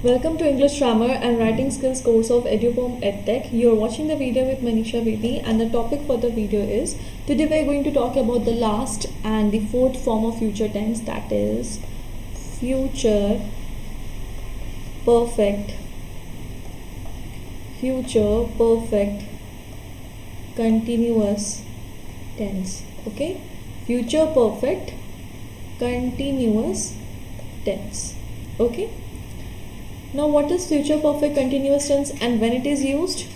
Welcome to English Grammar and Writing Skills course of EduPom EdTech. You are watching the video with Manisha Vedi, and the topic for the video is, today we are going to talk about the last and the fourth form of future tense, that is future perfect continuous tense. Okay, future perfect continuous tense. Okay, now what is future perfect continuous tense and when it is used?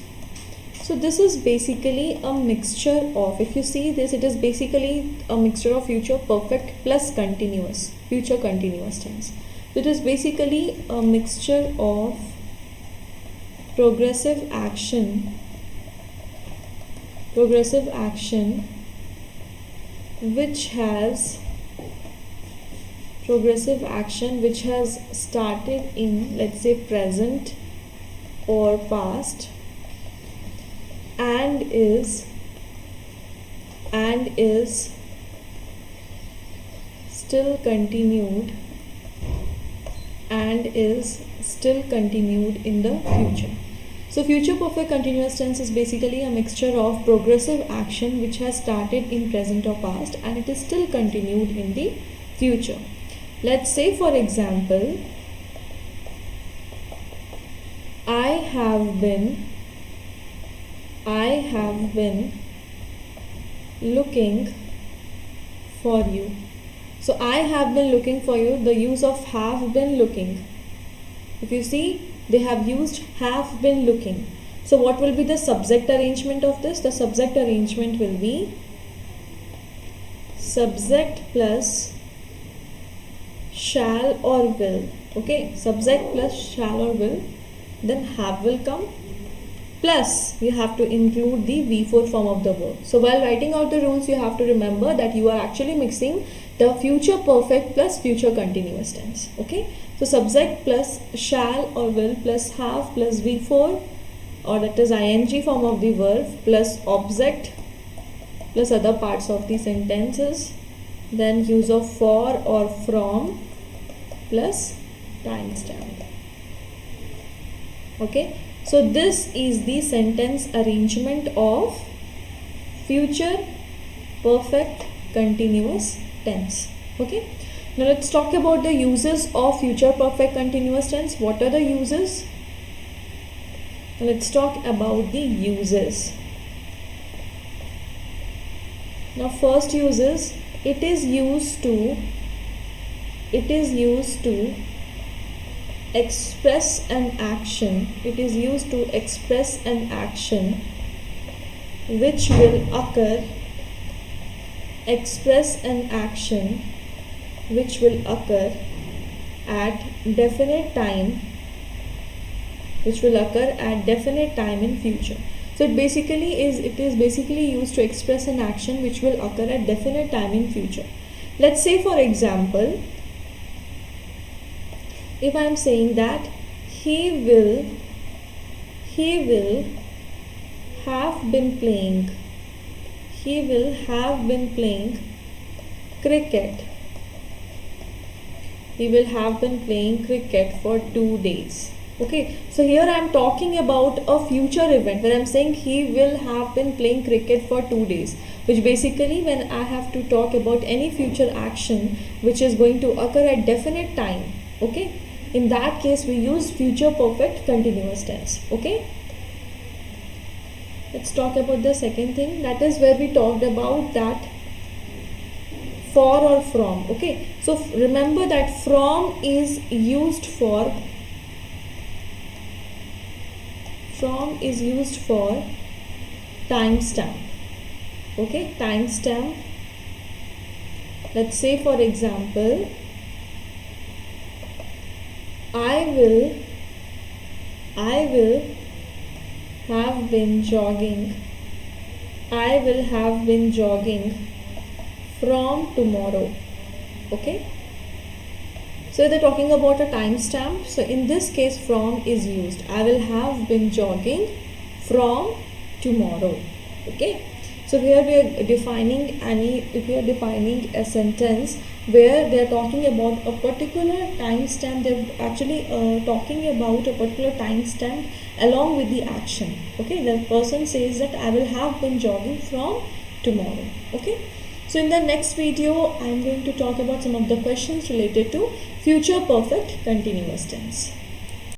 So this is basically a mixture of, if you see this, it is basically a mixture of future perfect plus continuous, future continuous tense. So it is basically a mixture of progressive action which has started in, let's say, present or past and is still continued in the future. So future perfect continuous tense is basically a mixture of progressive action which has started in present or past and it is still continued in the future. Let's say, for example, I have been looking for you. So I have been looking for you, the use of have been looking. If you see, they have used have been looking. So what will be the subject arrangement of this? The subject arrangement will be subject plus shall or will. Okay, subject plus shall or will, then have will come, plus you have to include the V4 form of the verb. So while writing out the rules, you have to remember that you are actually mixing the future perfect plus future continuous tense. Okay, so subject plus shall or will plus have plus V4, or that is ing form of the verb, plus object plus other parts of the sentences, then use of for or from plus timestamp. Okay, so this is the sentence arrangement of future perfect continuous tense. Okay, now let's talk about the uses of future perfect continuous tense. What are the uses? Let's talk about the uses. Now first use is, it is used to express an action. It is used to express an action which will occur. Express an action which will occur at definite time. In future. So it is basically used to express an action which will occur at definite time in future. Let's say, for example, if I am saying that he will have been playing cricket. He will have been playing cricket for 2 days. Okay, so here I am talking about a future event where I am saying he will have been playing cricket for 2 days, which basically, when I have to talk about any future action which is going to occur at definite time, okay, in that case we use future perfect continuous tense. Okay, let's talk about the second thing, that is where we talked about that for or from. Okay, so remember that from is used for timestamp. Okay, timestamp. Let's say, for example, I will have been jogging from tomorrow. Okay, so they're talking about a timestamp. So in this case, from is used. I will have been jogging from tomorrow. Okay, so here we are defining a sentence where they are talking about a particular timestamp. They're actually talking about a particular timestamp along with the action. Okay, the person says that I will have been jogging from tomorrow. Okay, so in the next video I'm going to talk about some of the questions related to future perfect continuous tense.